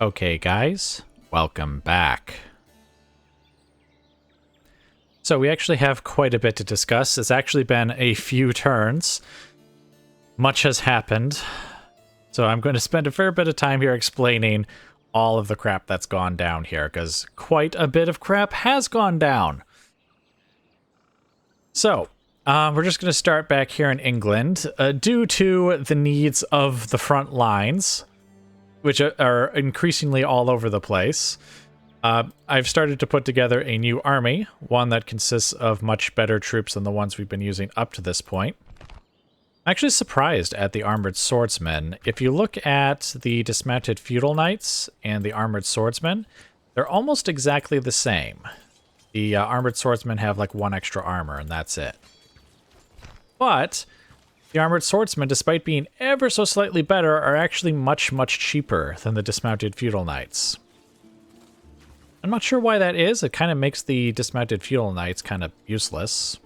Okay, guys, welcome back. So we actually have quite a bit to discuss. It's actually been a few turns. Much has happened. So I'm going to spend a fair bit of time here explaining all of the crap that's gone down here, because quite a bit of crap has gone down. So, we're just going to start back here in England. Due to the needs of the front lines, which are increasingly all over the place, I've started to put together a new army, one that consists of much better troops than the ones we've been using up to this point. I'm actually surprised at the armored swordsmen. If you look at the dismounted feudal knights and the armored swordsmen, they're almost exactly the same. The armored swordsmen have like one extra armor, and that's it. But the armored swordsmen, despite being ever so slightly better, are actually much, much cheaper than the dismounted feudal knights. I'm not sure why that is. It kind of makes the dismounted feudal knights kind of useless.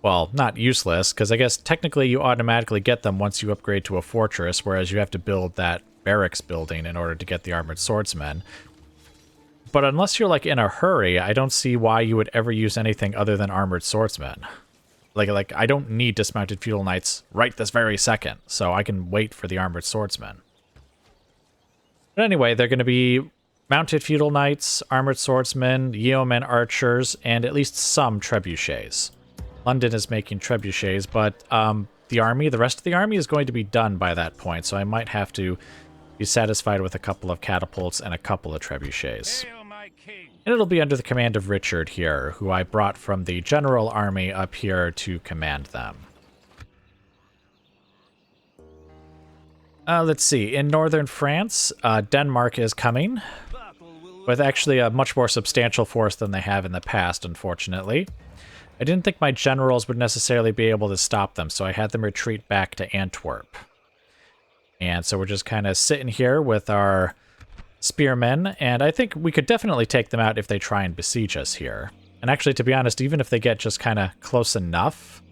Well, not useless, because I guess technically you automatically get them once you upgrade to a fortress, whereas you have to build that barracks building in order to get the armored swordsmen. But unless you're like in a hurry, I don't see why you would ever use anything other than armored swordsmen. Like I don't need dismounted feudal knights right this very second, so I can wait for the armored swordsmen. But anyway, they're going to be mounted feudal knights, armored swordsmen, yeomen archers, and at least some trebuchets. London is making trebuchets, but the rest of the army is going to be done by that point, so I might have to be satisfied with a couple of catapults and a couple of trebuchets. And it'll be under the command of Richard here, who I brought from the general army up here to command them. Let's see. In northern France, Denmark is coming, with actually a much more substantial force than they have in the past, unfortunately. I didn't think my generals would necessarily be able to stop them, so I had them retreat back to Antwerp. And so we're just kind of sitting here with our spearmen, and I think we could definitely take them out if they try and besiege us here. And actually, to be honest, even if they get just kind of close enough,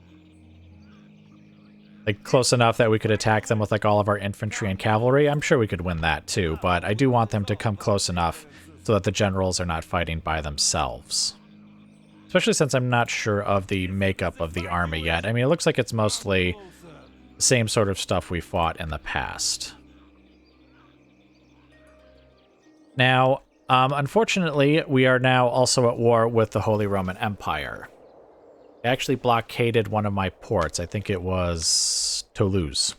like close enough that we could attack them with like all of our infantry and cavalry, I'm sure we could win that too, but I do want them to come close enough so that the generals are not fighting by themselves. Especially since I'm not sure of the makeup of the army yet. I mean, it looks like it's mostly the same sort of stuff we fought in the past. Now, unfortunately, we are now also at war with the Holy Roman Empire. They actually blockaded one of my ports. I think it was Toulouse.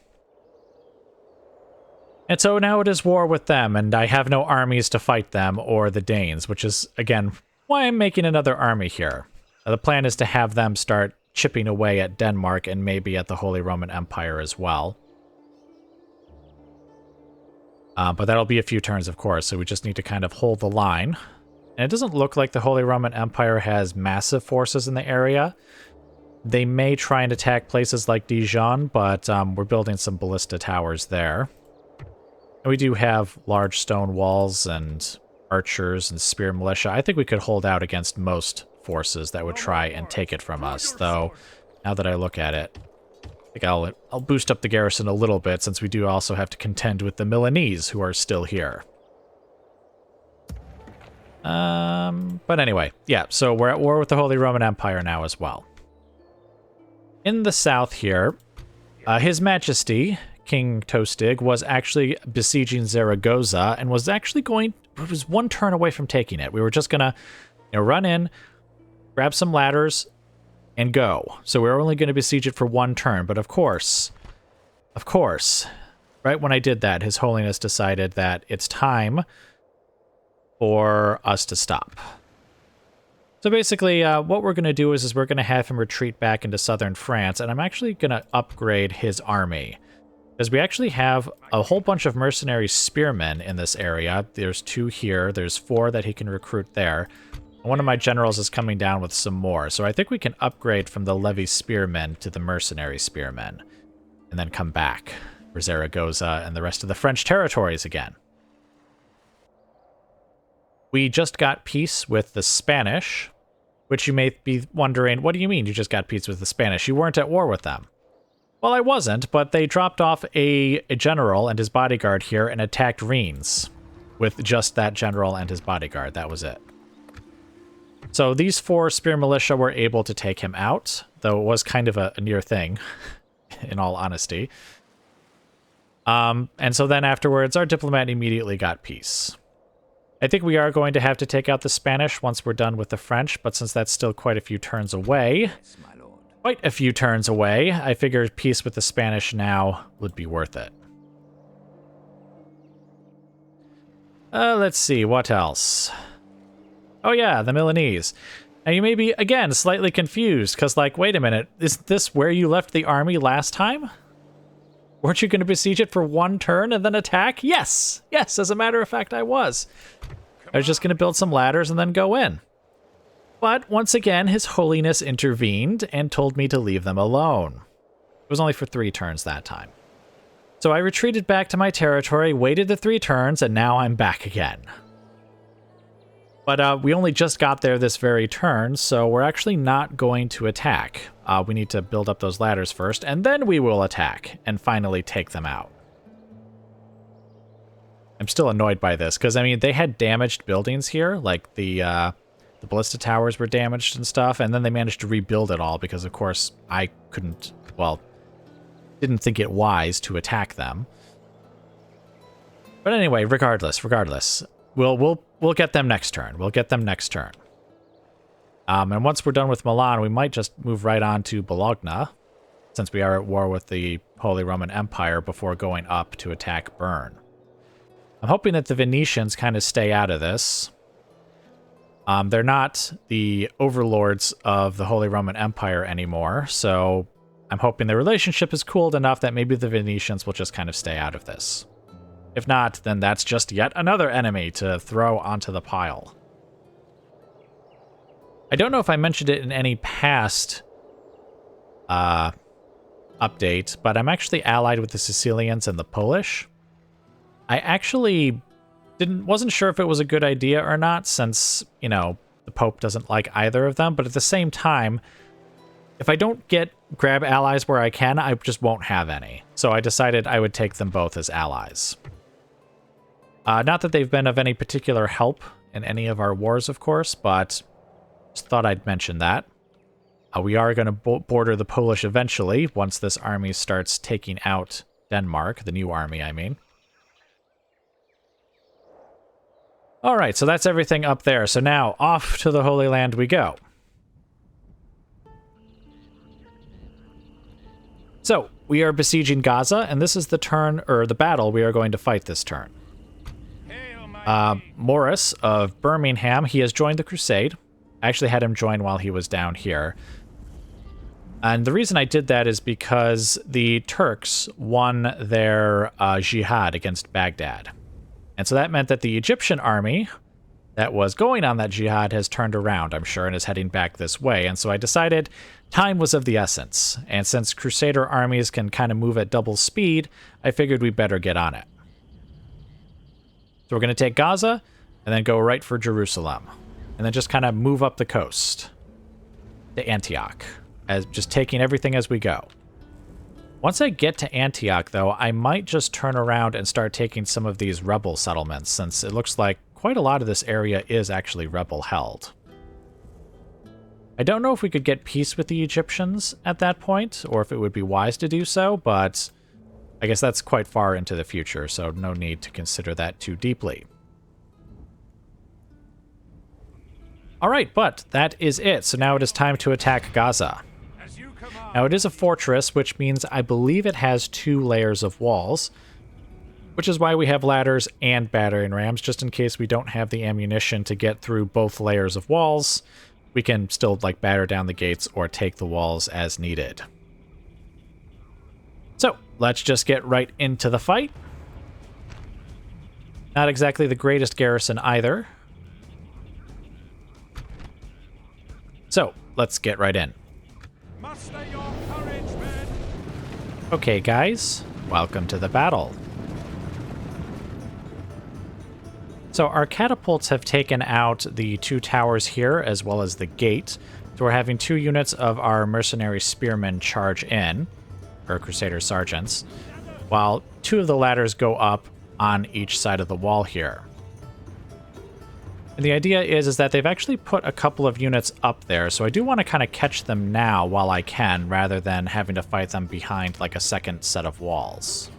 And so now it is war with them, and I have no armies to fight them or the Danes, which is, again, why I'm making another army here. The plan is to have them start chipping away at Denmark and maybe at the Holy Roman Empire as well. But that'll be a few turns, of course, so we just need to kind of hold the line. And it doesn't look like the Holy Roman Empire has massive forces in the area. They may try and attack places like Dijon, but we're building some ballista towers there. And we do have large stone walls and archers and spear militia. I think we could hold out against most forces that would try and take it from us, though now that I look at it, I think I'll boost up the garrison a little bit, since we do also have to contend with the Milanese, who are still here. But anyway, yeah, so we're at war with the Holy Roman Empire now as well. In the south here, His Majesty, King Tostig, was actually besieging Zaragoza and was actually was one turn away from taking it. We were just gonna, run in, grab some ladders, and go. So we're only going to besiege it for one turn, but of course, right when I did that, His Holiness decided that it's time for us to stop. So basically, what we're going to do is we're going to have him retreat back into southern France, and I'm actually going to upgrade his army. Because we actually have a whole bunch of mercenary spearmen in this area. There's 2 here, there's 4 that he can recruit there. One of my generals is coming down with some more, so I think we can upgrade from the levy spearmen to the mercenary spearmen, and then come back for Zaragoza and the rest of the French territories again. We just got peace with the Spanish, which you may be wondering, what do you mean you just got peace with the Spanish? You weren't at war with them. Well, I wasn't, but they dropped off a general and his bodyguard here and attacked Reims. with just that general and his bodyguard. That was it. So these 4 spear militia were able to take him out, though it was kind of a near thing, in all honesty. And so then afterwards, our diplomat immediately got peace. I think we are going to have to take out the Spanish once we're done with the French, but since that's still quite a few turns away, I figured peace with the Spanish now would be worth it. Let's see, what else? Oh yeah, the Milanese. Now you may be, again, slightly confused, because like, wait a minute, is this where you left the army last time? Weren't you going to besiege it for 1 turn and then attack? Yes! Yes, as a matter of fact, I was. I was just going to build some ladders and then go in. But once again, His Holiness intervened and told me to leave them alone. It was only for 3 turns that time. So I retreated back to my territory, waited the 3 turns, and now I'm back again. But we only just got there this very turn, so we're actually not going to attack. We need to build up those ladders first, and then we will attack and finally take them out. I'm still annoyed by this, because, I mean, they had damaged buildings here, like the ballista towers were damaged and stuff, and then they managed to rebuild it all, because, of course, I couldn't, well, didn't think it wise to attack them. But anyway, regardless, we'll get them next turn. And once we're done with Milan, we might just move right on to Bologna, since we are at war with the Holy Roman Empire before going up to attack Bern. I'm hoping that the Venetians kind of stay out of this. They're not the overlords of the Holy Roman Empire anymore, so I'm hoping the relationship is cooled enough that maybe the Venetians will just kind of stay out of this. If not, then that's just yet another enemy to throw onto the pile. I don't know if I mentioned it in any past update, but I'm actually allied with the Sicilians and the Polish. I actually wasn't sure if it was a good idea or not, since, you know, the Pope doesn't like either of them, but at the same time, if I don't grab allies where I can, I just won't have any. So I decided I would take them both as allies. Not that they've been of any particular help in any of our wars, of course, but just thought I'd mention that. We are going to border the Polish eventually, once this army starts taking out Denmark, the new army, I mean. All right, so that's everything up there. So now, off to the Holy Land we go. So, we are besieging Gaza, and this is the turn, or the battle we are going to fight this turn. Morris of Birmingham, he has joined the Crusade. I actually had him join while he was down here. And the reason I did that is because the Turks won their jihad against Baghdad. And so that meant that the Egyptian army that was going on that jihad has turned around, I'm sure, and is heading back this way. And so I decided time was of the essence. And since Crusader armies can kind of move at double speed, I figured we better get on it. So we're going to take Gaza and then go right for Jerusalem. And then just kind of move up the coast to Antioch, as just taking everything as we go. Once I get to Antioch, though, I might just turn around and start taking some of these rebel settlements, since it looks like quite a lot of this area is actually rebel-held. I don't know if we could get peace with the Egyptians at that point, or if it would be wise to do so, but I guess that's quite far into the future, so no need to consider that too deeply. Alright, but that is it. So now it is time to attack Gaza. Now it is a fortress, which means I believe it has 2 layers of walls, which is why we have ladders and battering rams, just in case we don't have the ammunition to get through both layers of walls. We can still, like, batter down the gates or take the walls as needed. So, let's just get right into the fight. Not exactly the greatest garrison either. So, let's get right in. Muster your courage, men. Okay, guys, welcome to the battle. So our catapults have taken out the 2 towers here, as well as the gate. So we're having 2 units of our mercenary spearmen charge in, or Crusader sergeants, while 2 of the ladders go up on each side of the wall here. And the idea is that they've actually put a couple of units up there, so I do want to kind of catch them now while I can, rather than having to fight them behind like a second set of walls.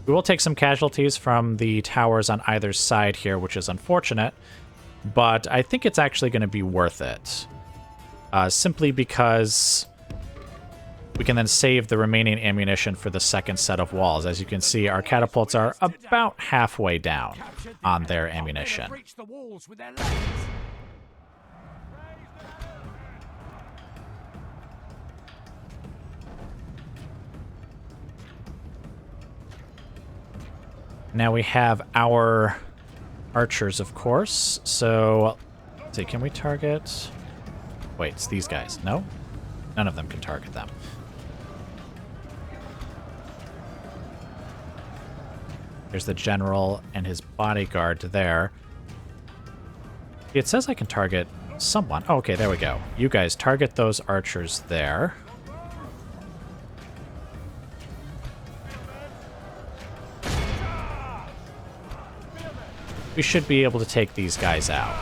We will take some casualties from the towers on either side here, which is unfortunate, but I think it's actually going to be worth it. Simply because we can then save the remaining ammunition for the second set of walls. As you can see, our catapults are about halfway down on their ammunition. Now we have our archers, of course. So, let's see, can we target? Wait, it's these guys. No? None of them can target them. There's the general and his bodyguard there. It says I can target someone. Oh, okay, there we go. You guys target those archers there. We should be able to take these guys out.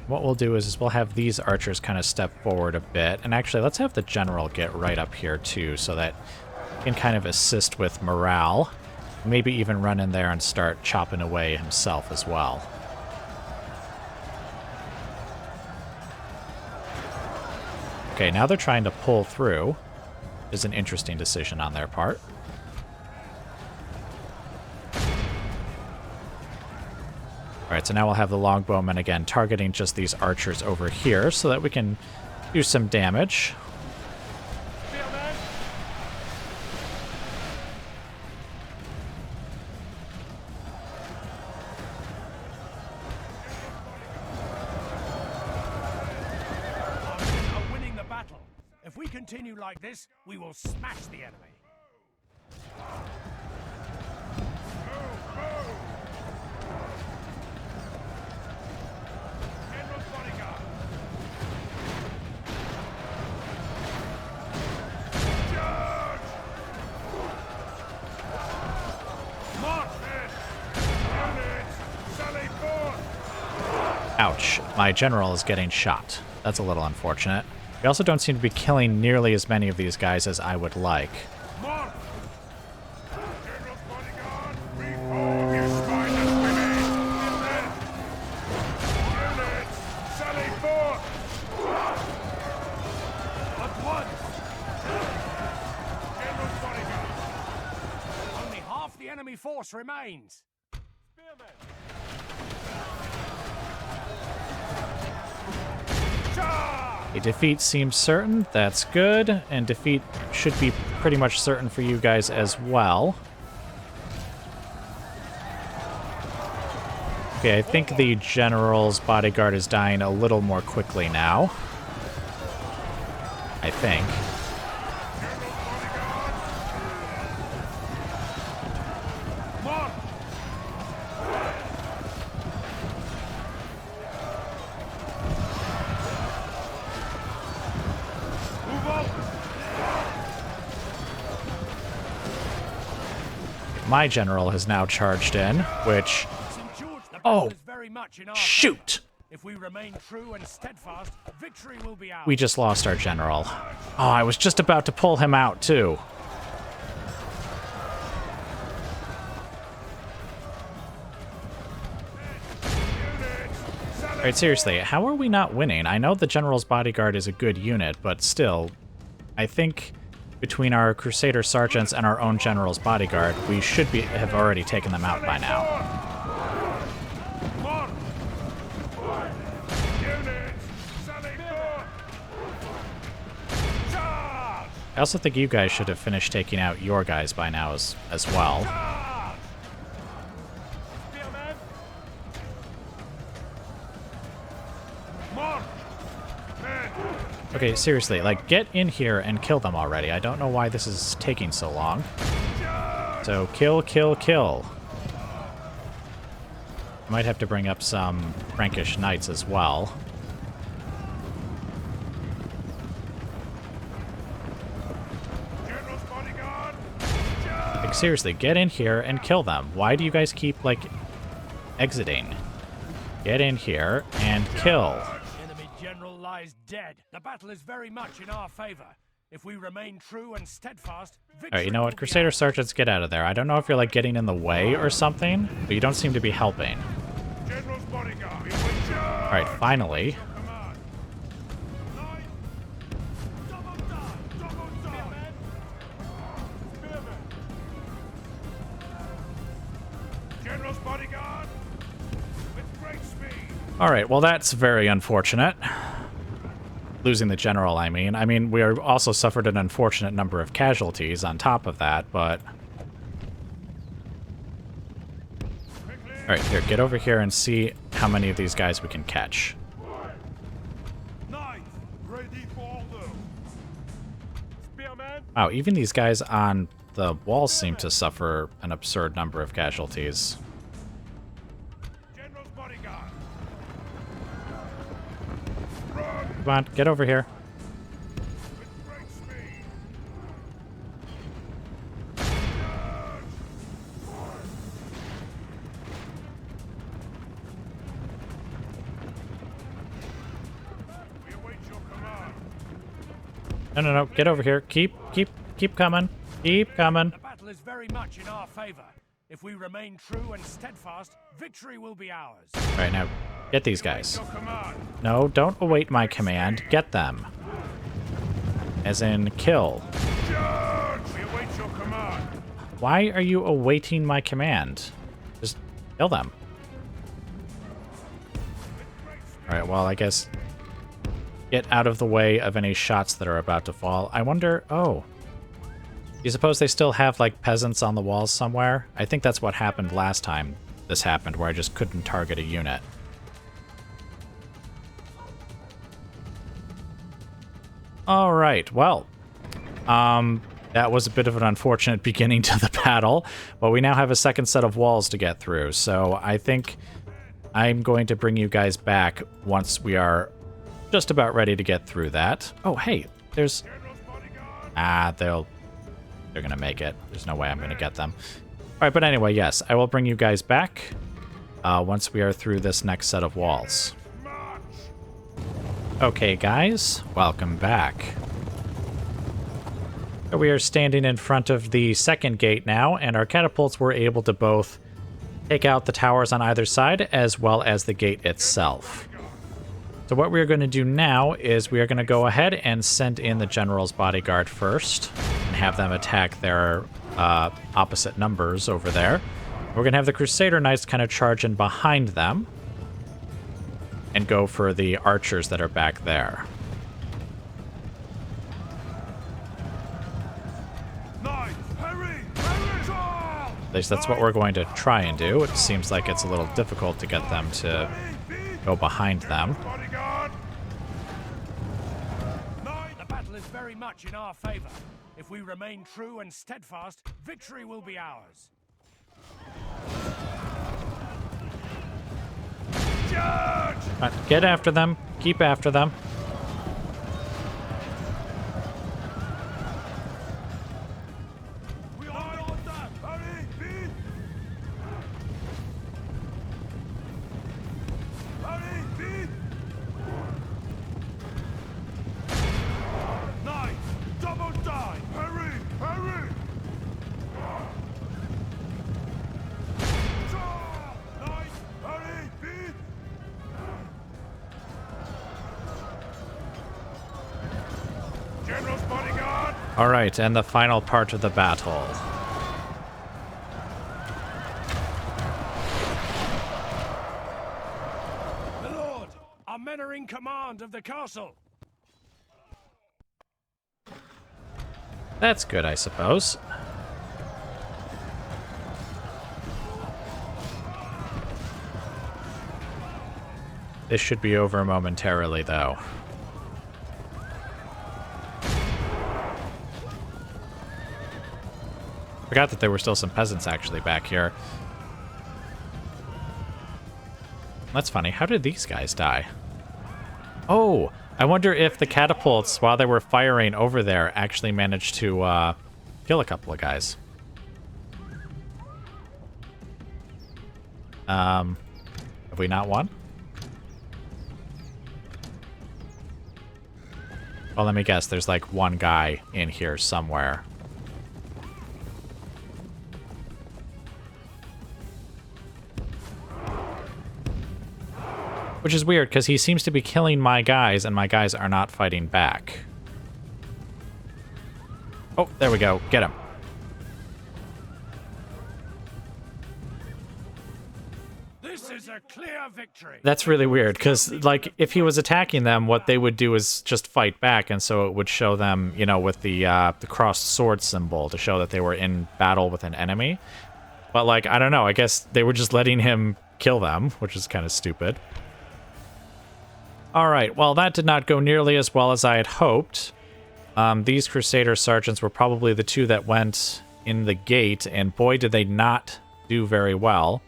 What we'll do is we'll have these archers kind of step forward a bit. And actually, let's have the general get right up here too, so that he can kind of assist with morale. Maybe even run in there and start chopping away himself as well. Okay, now they're trying to pull through. Is an interesting decision on their part. Alright, so now we'll have the longbowmen again targeting just these archers over here so that we can do some damage. Are winning the battle. If we continue like this, we will smash the enemy. Ouch, my general is getting shot. That's a little unfortunate. We also don't seem to be killing nearly as many of these guys as I would like. Only half the enemy force remains. A defeat seems certain. That's good. And defeat should be pretty much certain for you guys as well. Okay, I think the general's bodyguard is dying a little more quickly now. I think. My general has now charged in, which... Oh, shoot! If we remain true and steadfast, victory will be ours. We just lost our general. Oh, I was just about to pull him out, too. Alright, seriously, how are we not winning? I know the general's bodyguard is a good unit, but still, I think between our Crusader sergeants and our own general's bodyguard, we should have already taken them out by now. I also think you guys should have finished taking out your guys by now as well. Okay, seriously, like, get in here and kill them already. I don't know why this is taking so long. So, kill, kill, kill. Might have to bring up some Frankish knights as well. Like, seriously, get in here and kill them. Why do you guys keep, like, exiting? Get in here and kill. Enemy general lies dead. The battle is very much in our favor. If we remain true and steadfast, victory. Alright, you know what? will be Crusader ours. Sergeants, get out of there. I don't know if you're, like, getting in the way or something, but you don't seem to be helping. General's bodyguard. Alright, finally. Command. Nine. Double die. Double die. Spearman. General's bodyguard. With great speed. Alright, well, that's very unfortunate. Losing the general, I mean. I mean, we are also suffered an unfortunate number of casualties on top of that, but... Alright, here, get over here and see how many of these guys we can catch. Ninth. Ready for order. Spearman. Wow, even these guys on the walls seem to suffer an absurd number of casualties. General's bodyguard. Come on, get over here. With great speed. We await your command. No, get over here. Keep coming. Keep coming. The battle is very much in our favor. If we remain true and steadfast, victory will be ours. Alright, now, get these guys. Your command. No, don't await my command. Get them. As in, kill. Charge! We await your command. Why are you awaiting my command? Just kill them. Alright, well, I guess get out of the way of any shots that are about to fall. I wonder... Oh. You suppose they still have, like, peasants on the walls somewhere? I think that's what happened last time this happened, where I just couldn't target a unit. Alright, well. That was a bit of an unfortunate beginning to the battle, but we now have a second set of walls to get through, so I think I'm going to bring you guys back once we are just about ready to get through that. Oh, hey, there's... Ah, they're gonna make it. There's no way I'm gonna get them. Alright, but anyway, yes, I will bring you guys back once we are through this next set of walls. Okay, guys, welcome back. So we are standing in front of the second gate now, and our catapults were able to both take out the towers on either side, as well as the gate itself. So what we're going to do now is we are going to go ahead and send in the general's bodyguard first, and have them attack their opposite numbers over there. We're going to have the Crusader Knights kind of charge in behind them, and go for the archers that are back there. At least that's what we're going to try and do. It seems like it's a little difficult to get them to go behind them. The battle is very much in our favor. If we remain true and steadfast, victory will be ours. Charge! Get after them. Keep after them. Alright, and the final part of the battle. My lord, our men are in command of the castle. That's good, I suppose. This should be over momentarily, though. Forgot that there were still some peasants actually back here. That's funny. How did these guys die? Oh, I wonder if the catapults, while they were firing over there, actually managed to kill a couple of guys. Have we not won? Well, let me guess. There's like one guy in here somewhere. Which is weird, because he seems to be killing my guys, and my guys are not fighting back. Oh, there we go. Get him. This is a clear victory. That's really weird, because, like, if he was attacking them, what they would do is just fight back, and so it would show them, you know, with the crossed sword symbol to show that they were in battle with an enemy. But, like, I don't know. I guess they were just letting him kill them, which is kind of stupid. Alright, well, that did not go nearly as well as I had hoped. These Crusader sergeants were probably the two that went in the gate, and boy, did they not do very well.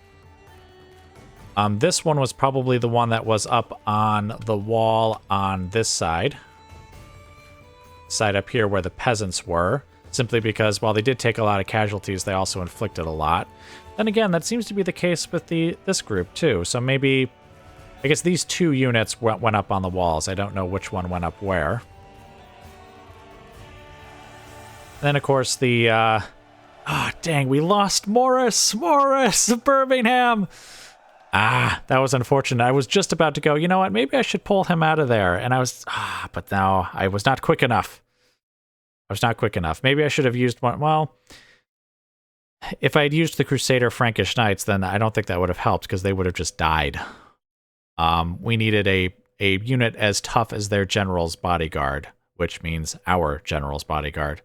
This one was probably the one that was up on the wall on this side. Side up here where the peasants were, simply because while they did take a lot of casualties, they also inflicted a lot. Then again, that seems to be the case with this group too, so maybe... I guess these two units went up on the walls. I don't know which one went up where. And then, of course, the... dang, we lost Morris! Morris! Birmingham! Ah, that was unfortunate. I was just about to go, you know what, maybe I should pull him out of there. And I was... but no, I was not quick enough. I was not quick enough. Maybe I should have used one... Well, if I had used the Crusader Frankish Knights, then I don't think that would have helped, because they would have just died. We needed a unit as tough as their general's bodyguard, which means our general's bodyguard.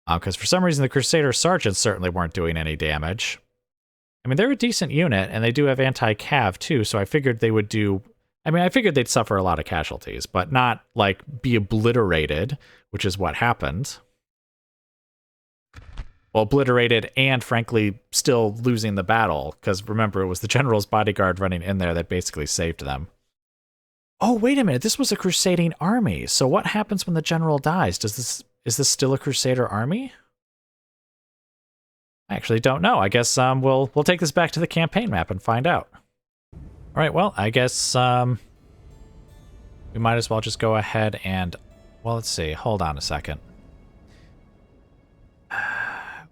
Because for some reason the Crusader sergeants certainly weren't doing any damage. I mean, they're a decent unit, and they do have anti-cav too, so I figured they would do... I mean, I figured they'd suffer a lot of casualties, but not, like, be obliterated, which is what happened. Well, obliterated and, frankly, still losing the battle, because remember, it was the general's bodyguard running in there that basically saved them. Oh, wait a minute, this was a crusading army, so what happens when the general dies? Is this still a Crusader army? I actually don't know. I guess we'll take this back to the campaign map and find out. All right, well, I guess we might as well just go ahead and... Well, let's see. Hold on a second.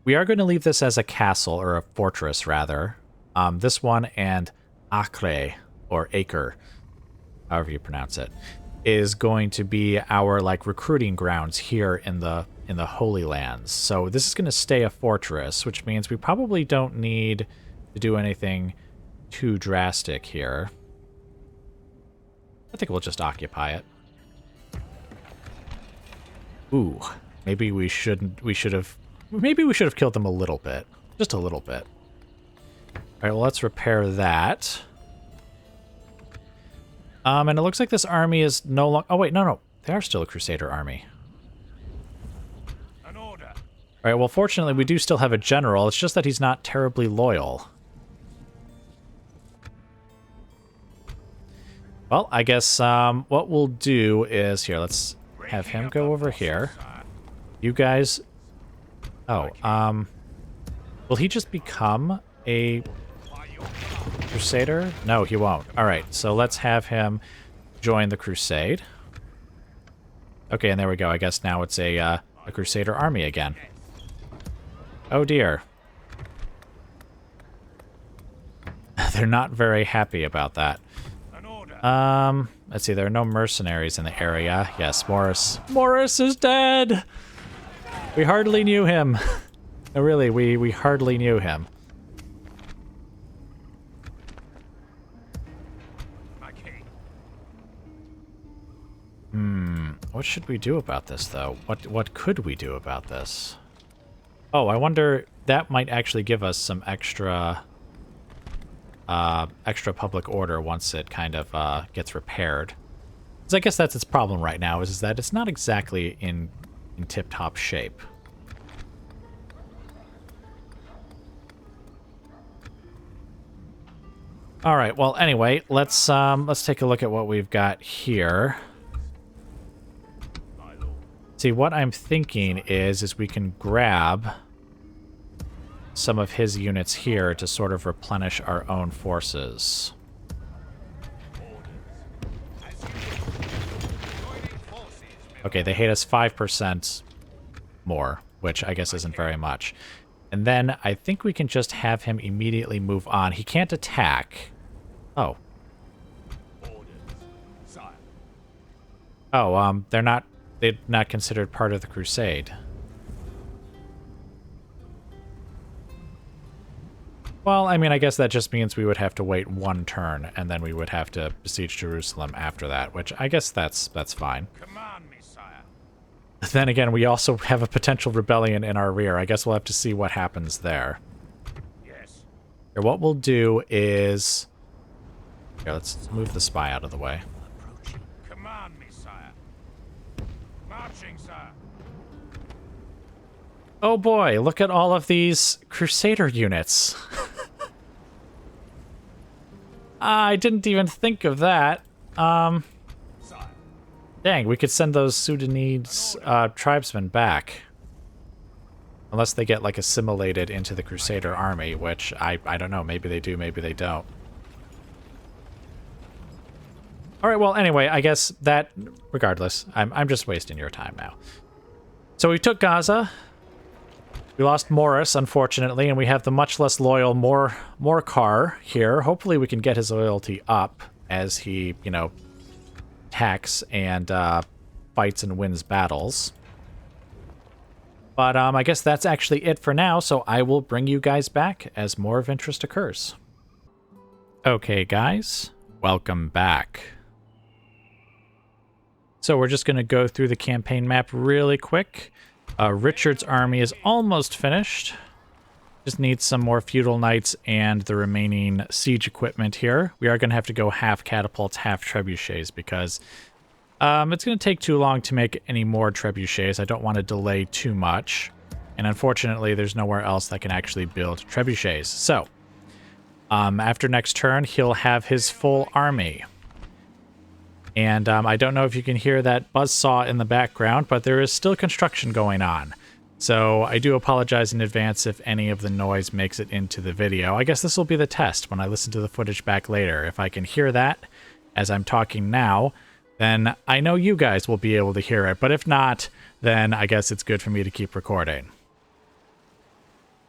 We are going to leave this as a castle, or a fortress, rather. This one and Acre, or Acre, however you pronounce it, is going to be our, like, recruiting grounds here in the Holy Lands. So this is going to stay a fortress, which means we probably don't need to do anything too drastic here. I think we'll just occupy it. Ooh, maybe we shouldn't. Maybe we should have killed them a little bit. Just a little bit. All right, well, let's repair that. And it looks like this army is no longer... Oh, wait, no. They are still a Crusader army. An order. All right, well, fortunately, we do still have a general. It's just that he's not terribly loyal. Well, I guess what we'll do is... Here, let's have him go over here. You guys... Oh, will he just become a Crusader? No, he won't. Alright, so let's have him join the Crusade. Okay, and there we go. I guess now it's a Crusader army again. Oh dear. They're not very happy about that. Let's see, there are no mercenaries in the area. Yes, Morris. Morris is dead! We hardly knew him. No, really, we hardly knew him. What should we do about this, though? What could we do about this? Oh, I wonder... That might actually give us some extra public order once it kind of gets repaired. Because I guess that's its problem right now, is that it's not exactly in tip-top shape. All right. Well, anyway, let's take a look at what we've got here. See, what I'm thinking is we can grab some of his units here to sort of replenish our own forces. Okay, they hate us 5% more, which I guess isn't very much. And then I think we can just have him immediately move on. He can't attack. Oh. Oh, they're not considered part of the crusade. Well, I mean, I guess that just means we would have to wait one turn, and then we would have to besiege Jerusalem after that, which I guess that's fine. Command me, sire. Then again, we also have a potential rebellion in our rear. I guess we'll have to see what happens there. Yes. Here, what we'll do is... Here, let's move the spy out of the way. Approaching. Command me, sire. Marching, sire. Oh boy, look at all of these Crusader units. I didn't even think of that. Dang, we could send those Sudanese tribesmen back. Unless they get, like, assimilated into the Crusader army, which I don't know. Maybe they do, maybe they don't. Alright, well, anyway, I guess that... Regardless, I'm just wasting your time now. So we took Gaza. We lost Morris, unfortunately, and we have the much less loyal Morcar here. Hopefully we can get his loyalty up as he, you know, attacks and fights and wins battles. But I guess that's actually it for now, so I will bring you guys back as more of interest occurs. Okay, guys, welcome back. So we're just going to go through the campaign map really quick. Richard's army is almost finished. Just needs some more feudal knights and the remaining siege equipment here. We are going to have to go half catapults, half trebuchets because it's going to take too long to make any more trebuchets. I don't want to delay too much. And unfortunately, there's nowhere else that can actually build trebuchets. So, after next turn, he'll have his full army. And I don't know if you can hear that buzzsaw in the background, but there is still construction going on. So I do apologize in advance if any of the noise makes it into the video. I guess this will be the test when I listen to the footage back later. If I can hear that as I'm talking now, then I know you guys will be able to hear it. But if not, then I guess it's good for me to keep recording.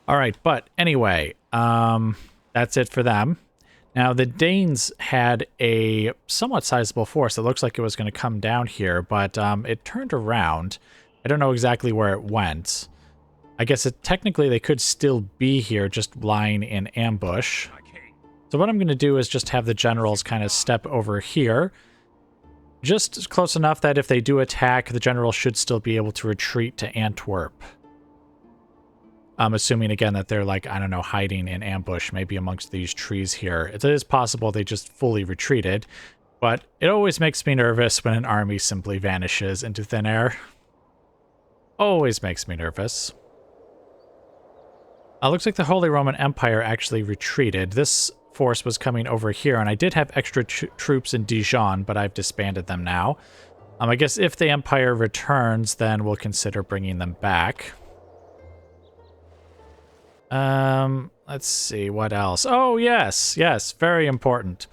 All right, but anyway, that's it for them. Now, the Danes had a somewhat sizable force. It looks like it was going to come down here, but it turned around. I don't know exactly where it went. I guess technically they could still be here, just lying in ambush. So what I'm going to do is just have the generals kind of step over here. Just close enough that if they do attack, the generals should still be able to retreat to Antwerp. I'm assuming, again, that they're, like, I don't know, hiding in ambush, maybe amongst these trees here. It is possible they just fully retreated, but it always makes me nervous when an army simply vanishes into thin air. Always makes me nervous. Looks like the Holy Roman Empire actually retreated. This force was coming over here, and I did have extra troops in Dijon, but I've disbanded them now. I guess if the Empire returns, then we'll consider bringing them back. Let's see, what else? Oh, yes, very important.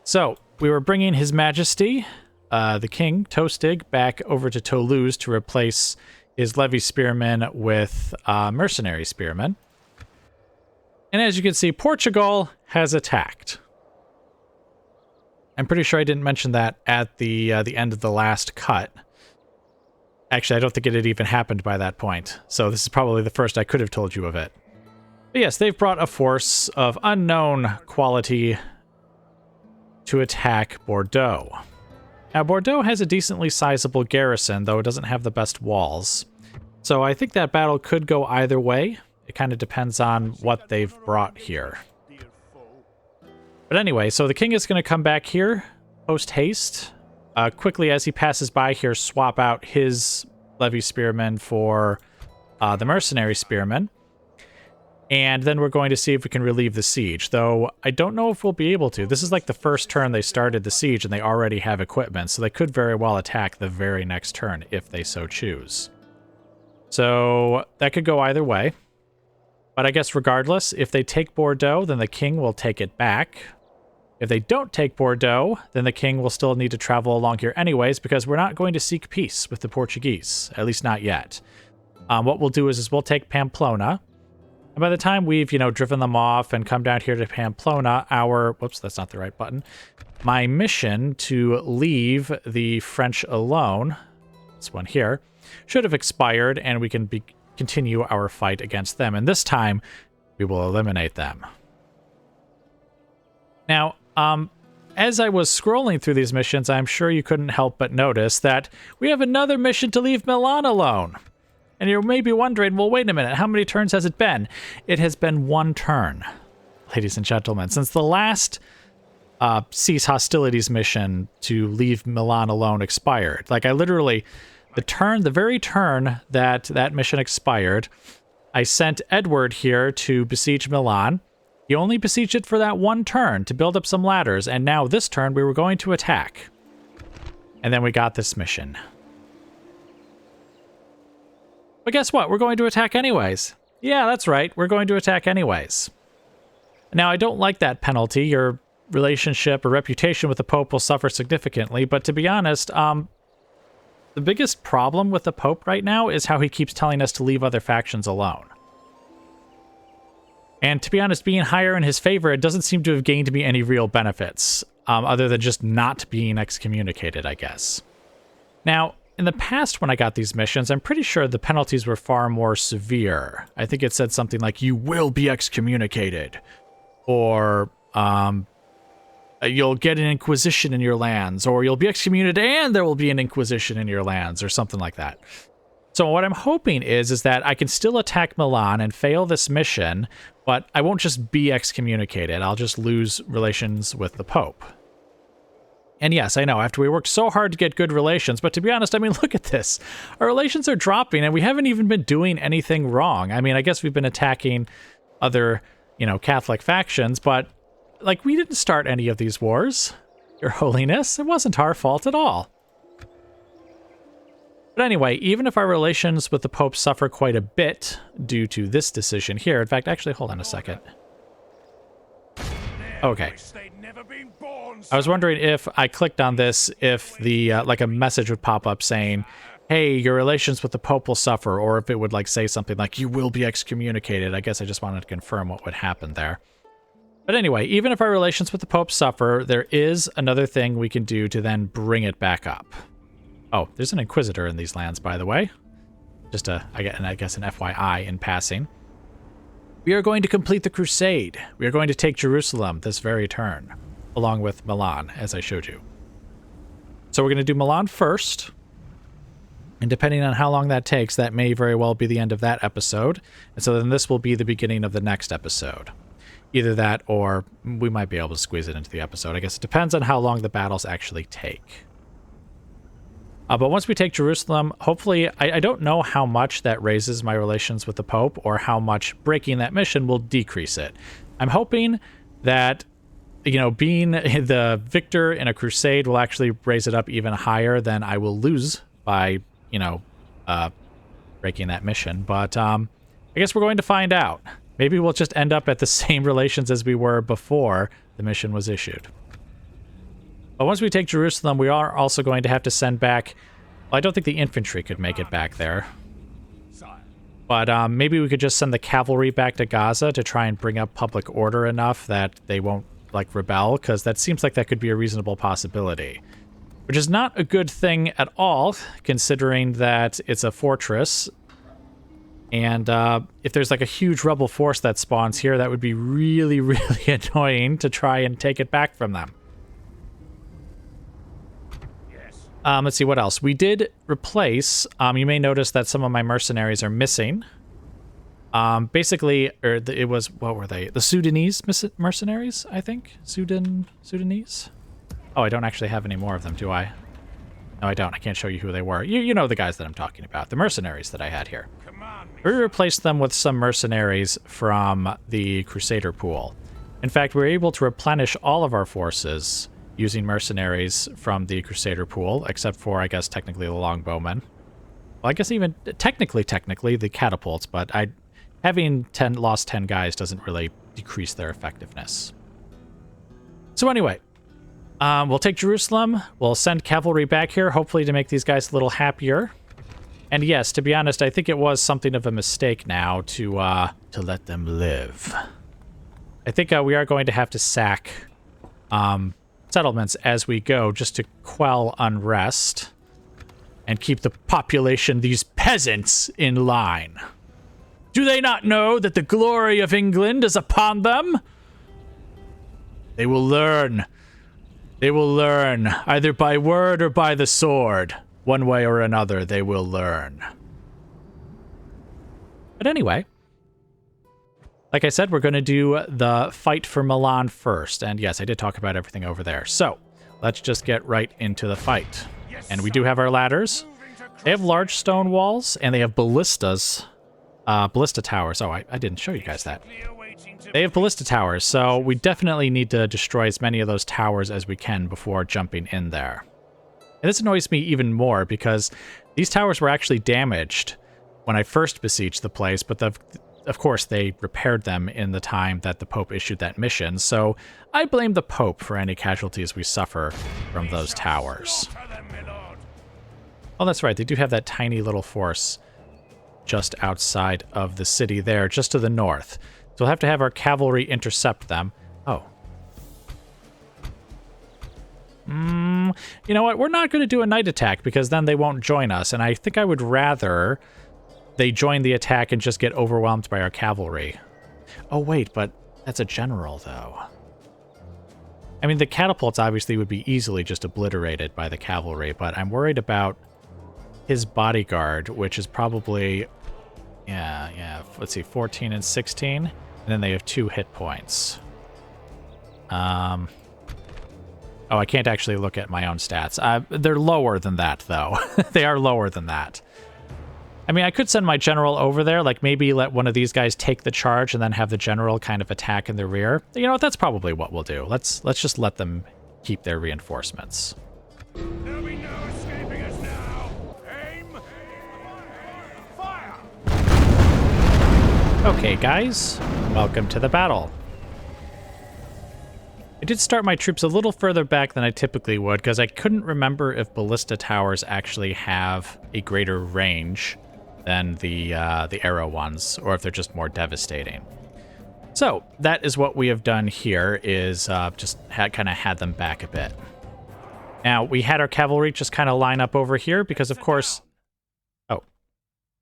So, we were bringing His Majesty, the King, Tostig, back over to Toulouse to replace his levy spearmen with mercenary spearmen. And as you can see, Portugal has attacked. I'm pretty sure I didn't mention that at the end of the last cut. Actually, I don't think it had even happened by that point, so this is probably the first I could have told you of it. But yes, they've brought a force of unknown quality to attack Bordeaux. Now, Bordeaux has a decently sizable garrison, though it doesn't have the best walls. So I think that battle could go either way. It kind of depends on what they've brought here. But anyway, so the king is going to come back here, post-haste. Quickly, as he passes by here, swap out his levy spearmen for the mercenary spearmen. And then we're going to see if we can relieve the siege, though I don't know if we'll be able to. This is like the first turn they started the siege, and they already have equipment, so they could very well attack the very next turn if they so choose. So that could go either way. But I guess regardless, if they take Bordeaux, then the king will take it back. If they don't take Bordeaux, then the king will still need to travel along here anyways, because we're not going to seek peace with the Portuguese, at least not yet. What we'll do is we'll take Pamplona. And by the time we've, driven them off and come down here to Pamplona, whoops, that's not the right button. My mission to leave the French alone, this one here, should have expired, and we can continue our fight against them. And this time, we will eliminate them. Now, as I was scrolling through these missions, I'm sure you couldn't help but notice that we have another mission to leave Milan alone. And you may be wondering, well, wait a minute, how many turns has it been? It has been 1 turn, ladies and gentlemen, since the last cease hostilities mission to leave Milan alone expired. Like, I literally, the very turn that mission expired, I sent Edward here to besiege Milan. He only besieged it for that 1 turn to build up some ladders, and now this turn we were going to attack. And then we got this mission. But guess what? We're going to attack anyways. Yeah, that's right. We're going to attack anyways. Now, I don't like that penalty. Your relationship or reputation with the Pope will suffer significantly, but to be honest, the biggest problem with the Pope right now is how he keeps telling us to leave other factions alone. And to be honest, being higher in his favor, it doesn't seem to have gained me any real benefits, other than just not being excommunicated, I guess. Now, in the past, when I got these missions, I'm pretty sure the penalties were far more severe. I think it said something like, you will be excommunicated, or you'll get an inquisition in your lands, or you'll be excommunicated and there will be an inquisition in your lands, or something like that. So what I'm hoping is that I can still attack Milan and fail this mission, but I won't just be excommunicated. I'll just lose relations with the Pope. And yes, I know, after we worked so hard to get good relations, but to be honest, I mean, look at this. Our relations are dropping, and we haven't even been doing anything wrong. I mean, I guess we've been attacking other, Catholic factions, but, like, we didn't start any of these wars, Your Holiness. It wasn't our fault at all. But anyway, even if our relations with the Pope suffer quite a bit due to this decision here, in fact, actually, hold on a second. Okay. I was wondering if I clicked on this, if the, like a message would pop up saying, hey, your relations with the Pope will suffer, or if it would, like, say something like, you will be excommunicated. I guess I just wanted to confirm what would happen there. But anyway, even if our relations with the Pope suffer, there is another thing we can do to then bring it back up. Oh, there's an Inquisitor in these lands, by the way. Just I guess an FYI in passing. We are going to complete the crusade. We are going to take Jerusalem this very turn, along with Milan, as I showed you. So we're going to do Milan first. And depending on how long that takes, that may very well be the end of that episode. And so then this will be the beginning of the next episode. Either that, or we might be able to squeeze it into the episode. I guess it depends on how long the battles actually take. But once we take Jerusalem, hopefully, I don't know how much that raises my relations with the Pope or how much breaking that mission will decrease it. I'm hoping that, being the victor in a crusade will actually raise it up even higher than I will lose by, breaking that mission. But I guess we're going to find out. Maybe we'll just end up at the same relations as we were before the mission was issued. But once we take Jerusalem, we are also going to have to send back... Well, I don't think the infantry could make it back there. But maybe we could just send the cavalry back to Gaza to try and bring up public order enough that they won't, rebel, because that seems like that could be a reasonable possibility. Which is not a good thing at all, considering that it's a fortress. And if there's, a huge rebel force that spawns here, that would be really, really annoying to try and take it back from them. Let's see, what else? We did replace, you may notice that some of my mercenaries are missing. Basically, it was, what were they? The Sudanese mercenaries, I think? Sudanese? Oh, I don't actually have any more of them, do I? No, I don't. I can't show you who they were. You know the guys that I'm talking about, the mercenaries that I had here. We replaced them with some mercenaries from the Crusader pool. In fact, we were able to replenish all of our forces using mercenaries from the Crusader pool, except for, I guess, technically the longbowmen. Well, I guess even technically the catapults, but I having lost 10 guys doesn't really decrease their effectiveness. So anyway, we'll take Jerusalem. We'll send cavalry back here, hopefully to make these guys a little happier. And yes, to be honest, I think it was something of a mistake now to let them live. I think we are going to have to sack settlements as we go just to quell unrest and keep the population, these peasants, in line. Do they not know that the glory of England is upon them? They will learn. They will learn, either by word or by the sword. One way or another, they will learn. But anyway, like I said, we're going to do the fight for Milan first. And yes, I did talk about everything over there. So let's just get right into the fight. And we do have our ladders. They have large stone walls, and they have ballista towers. Oh, I didn't show you guys that. They have ballista towers, so we definitely need to destroy as many of those towers as we can before jumping in there. And this annoys me even more because these towers were actually damaged when I first besieged the place, but of course they repaired them in the time that the Pope issued that mission, so I blame the Pope for any casualties we suffer from those towers. Oh, that's right, they do have that tiny little force just outside of the city there, just to the north. So we'll have to have our cavalry intercept them. Oh. You know what? We're not going to do a night attack because then they won't join us. And I think I would rather they join the attack and just get overwhelmed by our cavalry. Oh, wait, but that's a general, though. I mean, the catapults obviously would be easily just obliterated by the cavalry, but I'm worried about his bodyguard, which is probably... Yeah, let's see, 14 and 16. And then they have 2 hit points. Oh, I can't actually look at my own stats. They're lower than that, though. They are lower than that. I mean, I could send my general over there, like maybe let one of these guys take the charge and then have the general kind of attack in the rear. You know what? That's probably what we'll do. Let's just let them keep their reinforcements. There'll be no escaping us now. Aim. Fire. Okay, guys. Welcome to the battle. I did start my troops a little further back than I typically would because I couldn't remember if ballista towers actually have a greater range than the arrow ones, or if they're just more devastating. So that is what we have done here, is just kind of had them back a bit. Now we had our cavalry just kind of line up over here because, of course,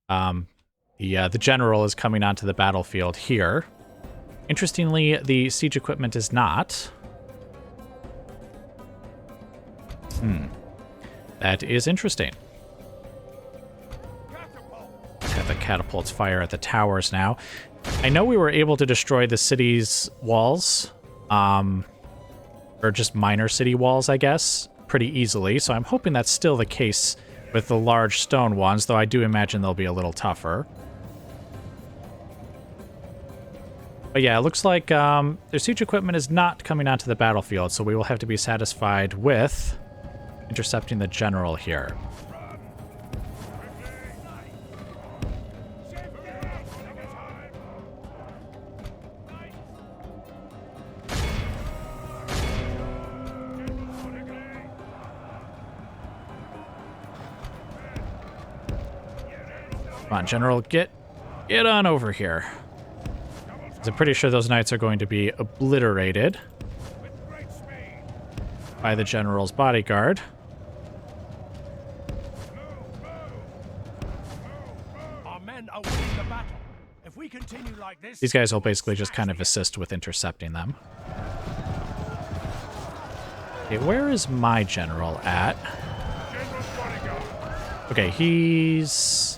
the general is coming onto the battlefield here. Interestingly, the siege equipment is not. That is interesting. Have the catapults fire at the towers now. I know we were able to destroy the city's walls, or just minor city walls, I guess, pretty easily. So I'm hoping that's still the case with the large stone ones, though I do imagine they'll be a little tougher. But yeah, it looks like their siege equipment is not coming onto the battlefield, so we will have to be satisfied with intercepting the general here. Come on, General, get on over here. I'm pretty sure those knights are going to be obliterated by the general's bodyguard. Our men are winning the battle. If we continue like this, These guys will basically just kind of assist with intercepting them. Okay, where is my general at? Okay, he's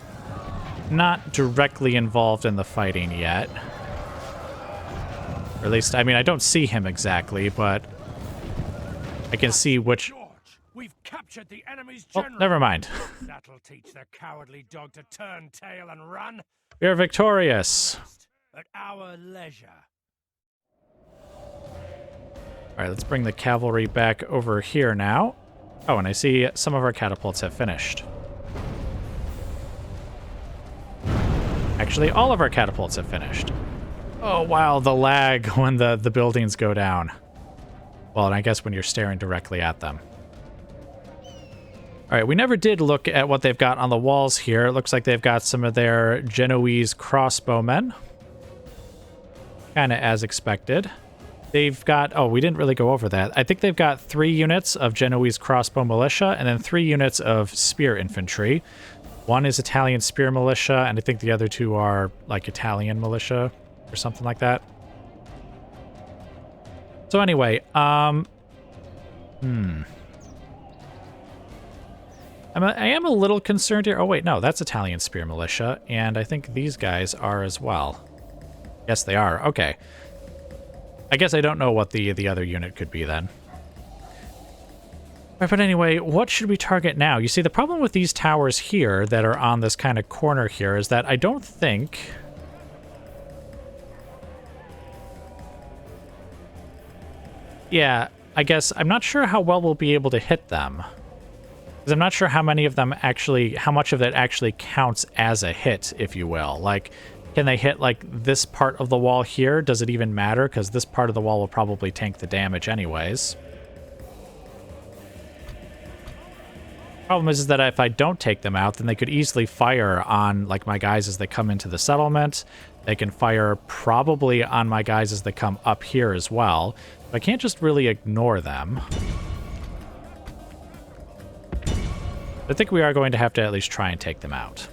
not directly involved in the fighting yet. Or at least, I mean, I don't see him exactly, but I can see which... We've captured the enemy's Oh, general. never mind. That'll teach the cowardly dog to turn tail and run We are victorious. at our leisure. All right, let's bring the cavalry back over here now. Oh, and I see some of our catapults have finished. Actually, all of our catapults have finished. Oh, wow, the lag when the buildings go down. Well, and I guess when you're staring directly at them. All right, we never did look at what they've got on the walls here. It looks like they've got some of their Genoese crossbowmen. Kind of as expected. They've got, oh, we didn't really go over that. I think they've got 3 units of Genoese crossbow militia and then 3 units of spear infantry. One is Italian spear militia, and I think the other 2 are like Italian militia or something like that. So anyway, I am a little concerned here. Oh wait, no, that's Italian spear militia, and I think these guys are as well. Yes, they are. Okay. I guess I don't know what the other unit could be then. Right, but anyway, what should we target now? You see, the problem with these towers here that are on this kind of corner here is that I don't think... Yeah, I guess I'm not sure how well we'll be able to hit them. Because I'm not sure how many of them actually, how much of that actually counts as a hit, if you will. Like, can they hit, like, this part of the wall here? Does it even matter? Because this part of the wall will probably tank the damage anyways. Problem is that if I don't take them out, then they could easily fire on, like, my guys as they come into the settlement. They can fire probably on my guys as they come up here as well. But I can't just really ignore them. I think we are going to have to at least try and take them out.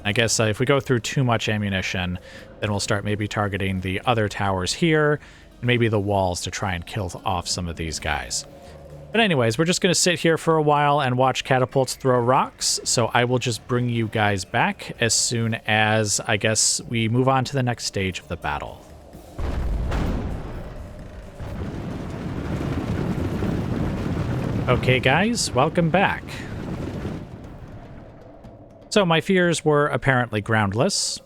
I guess if we go through too much ammunition, then we'll start maybe targeting the other towers here, and maybe the walls to try and kill off some of these guys. But anyways, we're just going to sit here for a while and watch catapults throw rocks, so I will just bring you guys back as soon as, I guess, we move on to the next stage of the battle. Okay guys, welcome back. So my fears were apparently groundless.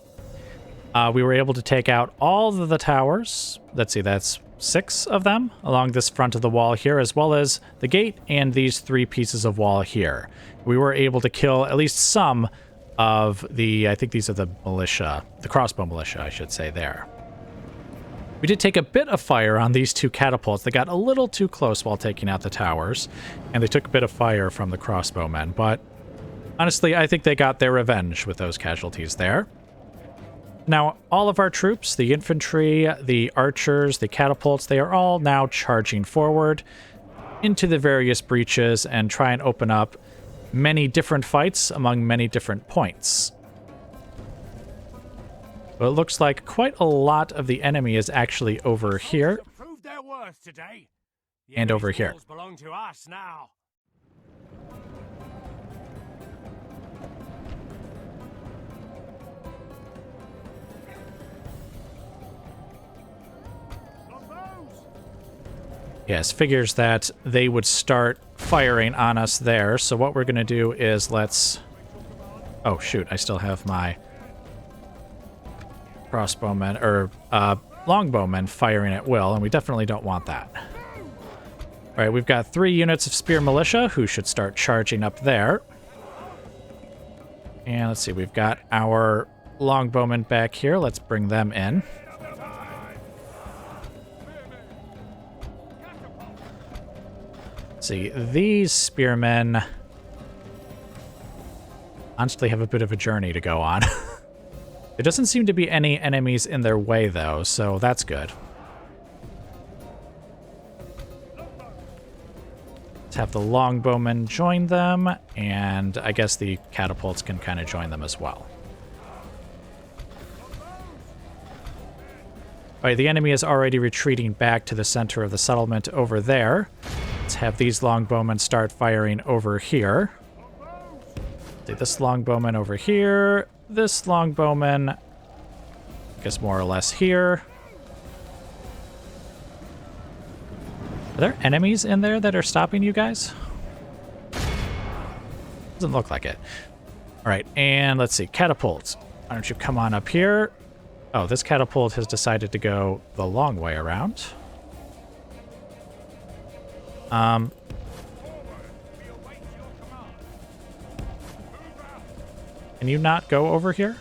We were able to take out all of the towers. Let's see, that's 6 of them along this front of the wall here, as well as the gate and these 3 pieces of wall here. We were able to kill at least some of the, I think these are the militia, the crossbow militia, I should say there. We did take a bit of fire on these 2 catapults. They got a little too close while taking out the towers, and they took a bit of fire from the crossbowmen, but honestly, I think they got their revenge with those casualties there. Now, all of our troops, the infantry, the archers, the catapults, they are all now charging forward into the various breaches and try and open up many different fights among many different points. But it looks like quite a lot of the enemy is actually over here and over here. Belong to us now. Yes, figures that they would start firing on us there. So what we're going to do is let's... Oh, shoot, I still have my crossbowmen, or longbowmen firing at will, and we definitely don't want that. All right, we've got 3 units of spear militia who should start charging up there. And let's see, we've got our longbowmen back here. Let's bring them in. See, these spearmen honestly have a bit of a journey to go on. There doesn't seem to be any enemies in their way, though, so that's good. Let's have the longbowmen join them, and I guess the catapults can kind of join them as well. All right, the enemy is already retreating back to the center of the settlement over there. Let's have these longbowmen start firing over here. See, this longbowman over here. This longbowman, I guess more or less here. Are there enemies in there that are stopping you guys? Doesn't look like it. All right, and let's see, catapults. Why don't you come on up here? Oh, this catapult has decided to go the long way around. Can you not go over here?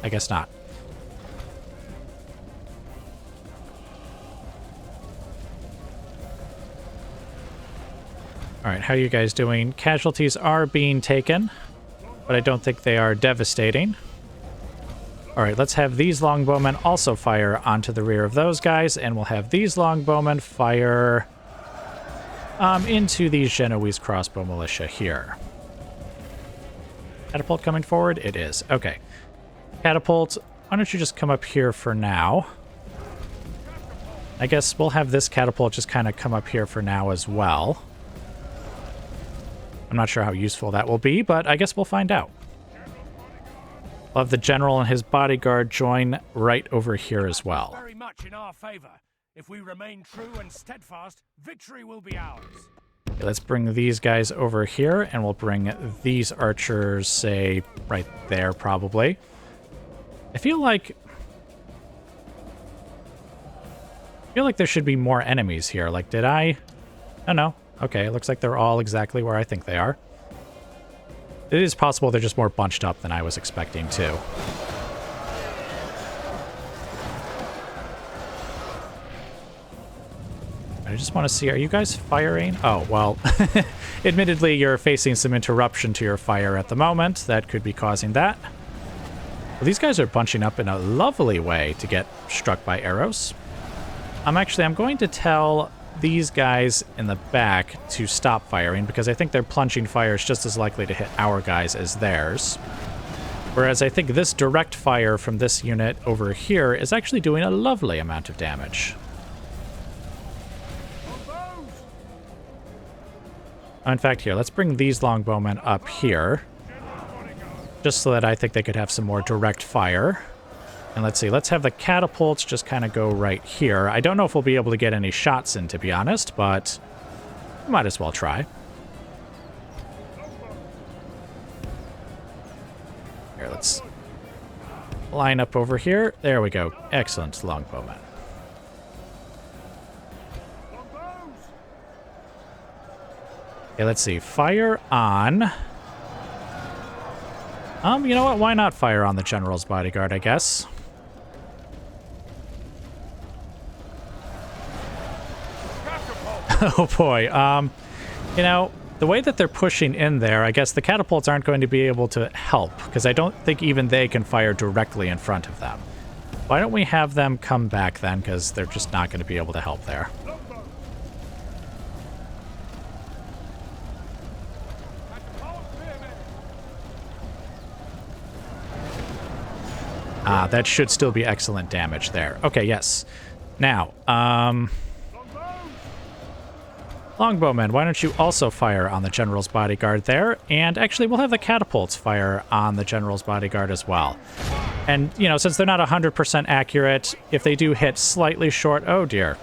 I guess not. Alright, how are you guys doing? Casualties are being taken, but I don't think they are devastating. Alright, let's have these longbowmen also fire onto the rear of those guys, and we'll have these longbowmen fire into these Genoese crossbow militia here. Catapult coming forward? It is. Okay. Catapult, why don't you just come up here for now? I guess we'll have this catapult just kind of come up here for now as well. I'm not sure how useful that will be, but I guess we'll find out. We'll have the general and his bodyguard join right over here as well. Very much in our favor. If we remain true and steadfast, victory will be ours. Okay, let's bring these guys over here, and we'll bring these archers, say, right there probably. I feel like there should be more enemies here. Like, did I? Oh, no. Okay, it looks like they're all exactly where I think they are. It is possible they're just more bunched up than I was expecting, too. I just want to see, are you guys firing? Oh, well, admittedly, you're facing some interruption to your fire at the moment. That could be causing that. Well, these guys are bunching up in a lovely way to get struck by arrows. I'm going to tell these guys in the back to stop firing because I think their plunging fire is just as likely to hit our guys as theirs. Whereas I think this direct fire from this unit over here is actually doing a lovely amount of damage. In fact, here, let's bring these longbowmen up here. Just so that I think they could have some more direct fire. And let's see, let's have the catapults just kind of go right here. I don't know if we'll be able to get any shots in, to be honest, but might as well try. Here, let's line up over here. There we go. Excellent longbowmen. Okay, let's see. Fire on... you know what? Why not fire on the general's bodyguard, I guess? Oh boy. You know, the way that they're pushing in there, I guess the catapults aren't going to be able to help, because I don't think even they can fire directly in front of them. Why don't we have them come back then, because they're just not going to be able to help there. That should still be excellent damage there. Okay, yes. Now, longbowmen, why don't you also fire on the general's bodyguard there? And actually, we'll have the catapults fire on the general's bodyguard as well. And, you know, since they're not 100% accurate, if they do hit slightly short... Oh, dear.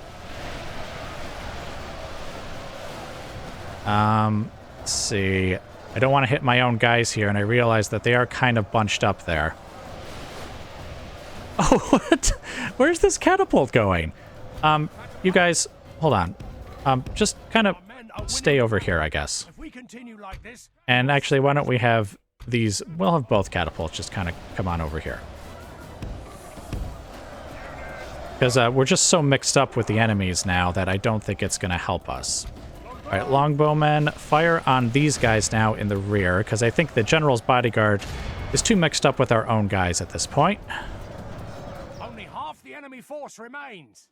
Let's see. I don't want to hit my own guys here, and I realize that they are kind of bunched up there. Oh, what? Where's this catapult going? You guys, hold on. Just kind of stay over here, I guess. And actually, why don't we have these... We'll have both catapults just kind of come on over here. Because we're just so mixed up with the enemies now that I don't think it's going to help us. All right, longbowmen, fire on these guys now in the rear, because I think the general's bodyguard is too mixed up with our own guys at this point. Enemy force remains.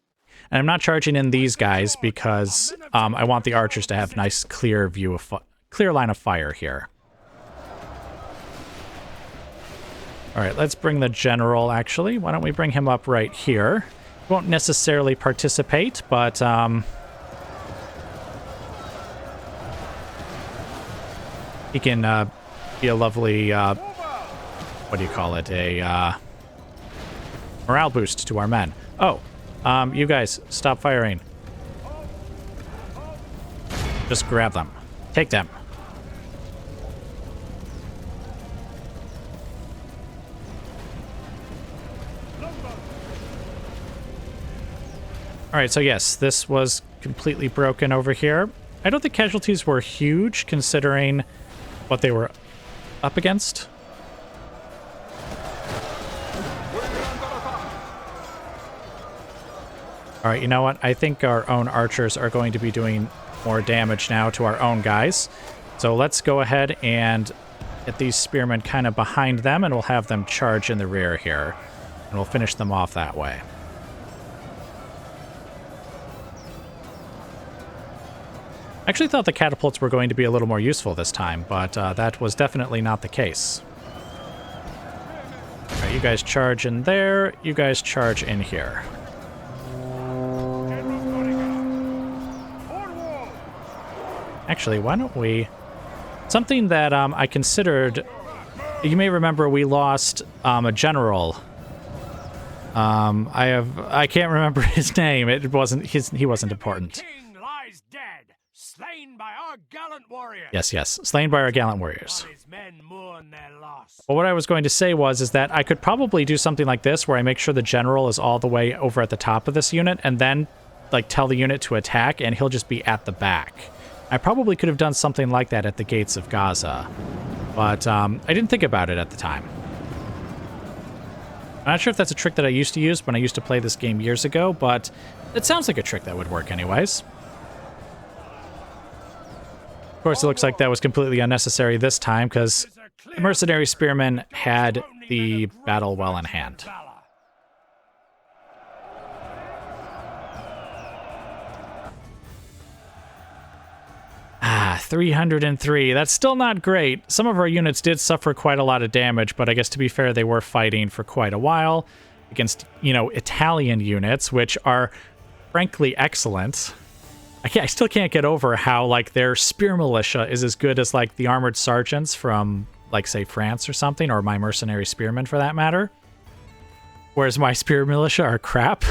And I'm not charging in these guys because I want the archers to have nice clear view of clear line of fire here. All right, let's bring the general actually. Why don't we bring him up right here? He won't necessarily participate, but he can be a lovely what do you call it? A morale boost to our men. Oh, you guys, stop firing. Just grab them. Take them. Alright, so yes, this was completely broken over here. I don't think casualties were huge considering what they were up against. All right, you know what? I think our own archers are going to be doing more damage now to our own guys. So let's go ahead and get these spearmen kind of behind them, and we'll have them charge in the rear here. And we'll finish them off that way. I actually thought the catapults were going to be a little more useful this time, but that was definitely not the case. All right, you guys charge in there. You guys charge in here. Actually, why don't we... Something that I considered... You may remember we lost a general. I can't remember his name. He wasn't important. The king lies dead, slain by our gallant warriors. Yes, slain by our gallant warriors. While his men mourn their loss. Well, what I was going to say is that I could probably do something like this, where I make sure the general is all the way over at the top of this unit, and then like tell the unit to attack, and he'll just be at the back. I probably could have done something like that at the gates of Gaza, but I didn't think about it at the time. I'm not sure if that's a trick that I used to use when I used to play this game years ago, but it sounds like a trick that would work anyways. Of course, it looks like that was completely unnecessary this time, because the mercenary spearmen had the battle well in hand. 303. That's still not great. Some of our units did suffer quite a lot of damage, but I guess to be fair, they were fighting for quite a while against, Italian units, which are frankly excellent. I still can't get over how, like, their spear militia is as good as, like, the armored sergeants from, like, say, France or something, or my mercenary spearmen for that matter. Whereas my spear militia are crap.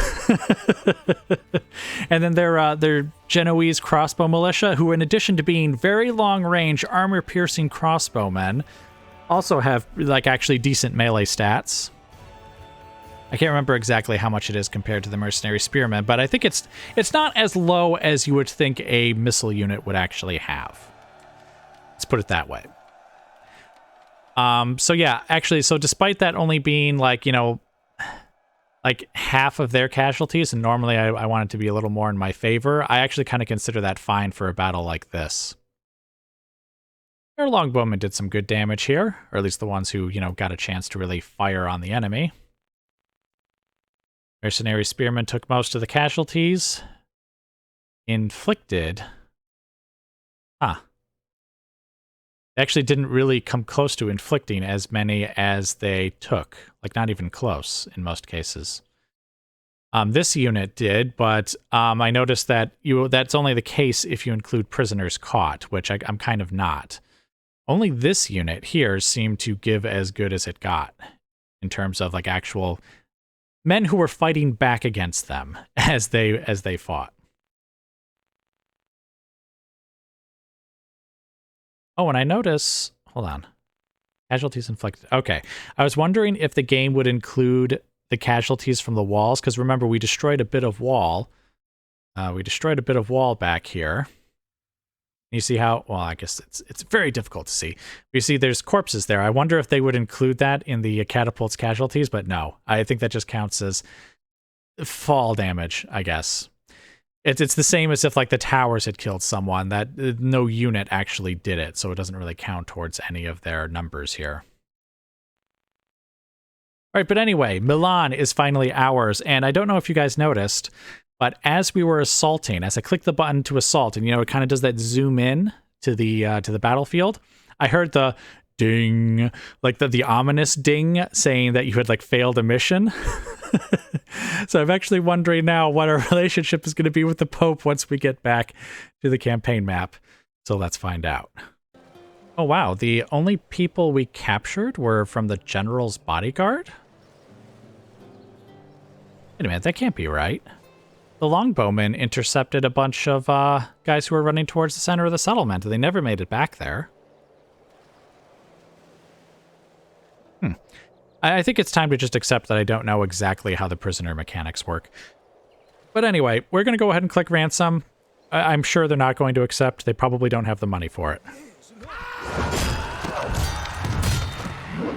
And then their Genoese crossbow militia, who in addition to being very long-range, armor-piercing crossbowmen, also have, like, actually decent melee stats. I can't remember exactly how much it is compared to the mercenary spearmen, but I think it's not as low as you would think a missile unit would actually have. Let's put it that way. So yeah, actually, so despite that only being, like, like half of their casualties, and normally I want it to be a little more in my favor, I actually kind of consider that fine for a battle like this. Our longbowmen did some good damage here, or at least the ones who, got a chance to really fire on the enemy. Mercenary spearmen took most of the casualties. Inflicted. They actually didn't really come close to inflicting as many as they took. Like, not even close in most cases. This unit did, but I noticed that that's only the case if you include prisoners caught, which I'm kind of not. Only this unit here seemed to give as good as it got in terms of, like, actual men who were fighting back against them as they fought. Oh, and I notice... Hold on. Casualties inflicted. Okay. I was wondering if the game would include the casualties from the walls, because remember, we destroyed a bit of wall. We destroyed a bit of wall back here. You see how... Well, I guess it's very difficult to see. You see there's corpses there. I wonder if they would include that in the catapult's casualties, but no. I think that just counts as fall damage, I guess. It's the same as if, like, the towers had killed someone, that no unit actually did it, so it doesn't really count towards any of their numbers here. All right, but anyway, Milan is finally ours, and I don't know if you guys noticed, but as we were assaulting, as I clicked the button to assault, and, it kind of does that zoom in to the battlefield, I heard the ding, like the ominous ding saying that you had, like, failed a mission. So I'm actually wondering now what our relationship is going to be with the Pope once we get back to the campaign map. So let's find out. Oh wow, the only people we captured were from the general's bodyguard? Wait a minute, that can't be right. The longbowmen intercepted a bunch of guys who were running towards the center of the settlement, and they never made it back there. I think it's time to just accept that I don't know exactly how the prisoner mechanics work. But anyway, we're going to go ahead and click ransom. I'm sure they're not going to accept. They probably don't have the money for it.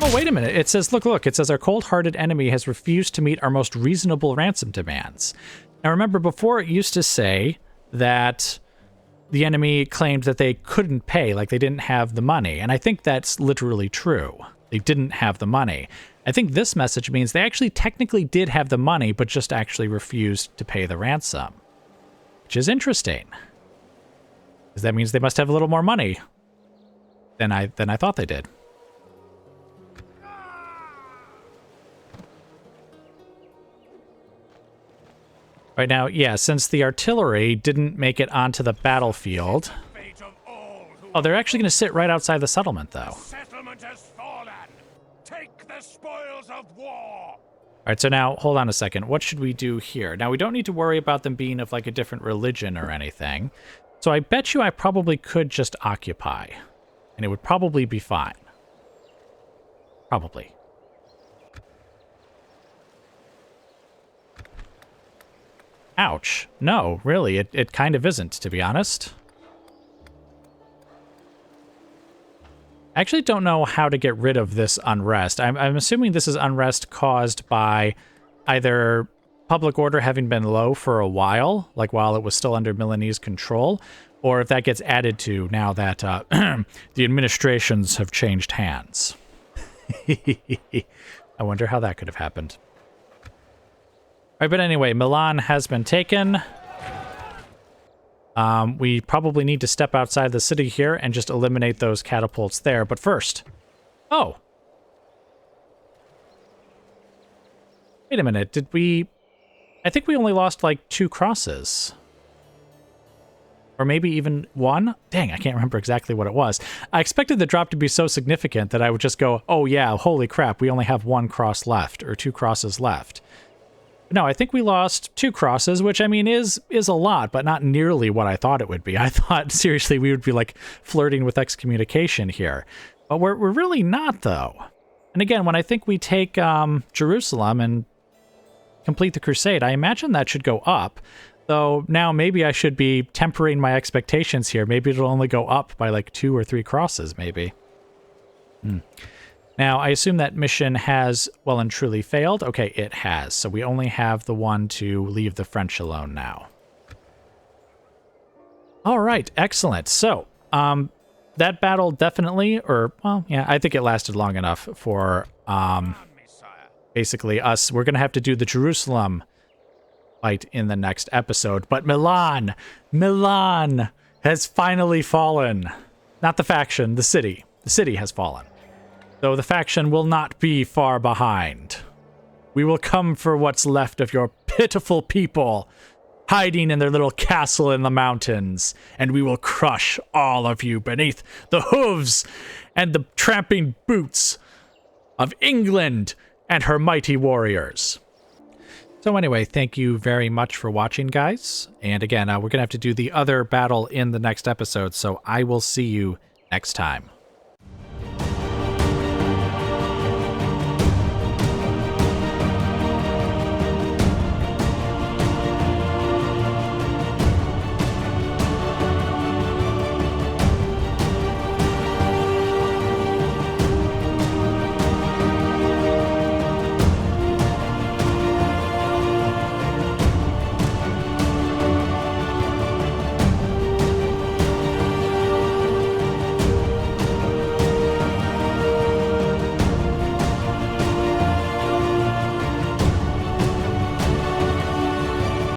Oh, wait a minute. It says, look, it says our cold-hearted enemy has refused to meet our most reasonable ransom demands. Now, remember, before it used to say that the enemy claimed that they couldn't pay, like they didn't have the money. And I think that's literally true. They didn't have the money. I think this message means they actually technically did have the money, but just actually refused to pay the ransom. Which is interesting. Because that means they must have a little more money than I thought they did. Right now, yeah, since the artillery didn't make it onto the battlefield. Oh, they're actually going to sit right outside the settlement, though. Settlement has fallen. Take the spoils of war. All right, so now, hold on a second. What should we do here? Now, we don't need to worry about them being of, like, a different religion or anything. So I bet you I probably could just occupy. And it would probably be fine. Probably. Ouch. No, really, it kind of isn't, to be honest. I actually don't know how to get rid of this unrest. I'm assuming this is unrest caused by either public order having been low for a while, like while it was still under Milanese control, or if that gets added to now that the administrations have changed hands. I wonder how that could have happened. All right, but anyway, Milan has been taken. We probably need to step outside the city here and just eliminate those catapults there. But first... Oh! Wait a minute, did we... I think we only lost, like, 2 crosses. Or maybe even 1? Dang, I can't remember exactly what it was. I expected the drop to be so significant that I would just go, oh yeah, holy crap, we only have 1 cross left, or 2 crosses left. No, I think we lost 2 crosses, which, I mean, is a lot, but not nearly what I thought it would be. I thought, seriously, we would be, like, flirting with excommunication here. But we're really not, though. And again, when I think we take Jerusalem and complete the crusade, I imagine that should go up. Though now maybe I should be tempering my expectations here. Maybe it'll only go up by, like, 2 or 3 crosses, maybe. Now, I assume that mission has well and truly failed. Okay, it has. So we only have the one to leave the French alone now. All right, excellent. So, that battle definitely, or, well, yeah, I think it lasted long enough for, basically us. We're going to have to do the Jerusalem fight in the next episode. But Milan has finally fallen. Not the faction, the city. The city has fallen. Though the faction will not be far behind. We will come for what's left of your pitiful people, hiding in their little castle in the mountains, and we will crush all of you beneath the hooves and the tramping boots of England and her mighty warriors. So anyway, thank you very much for watching, guys. And again, we're going to have to do the other battle in the next episode, so I will see you next time.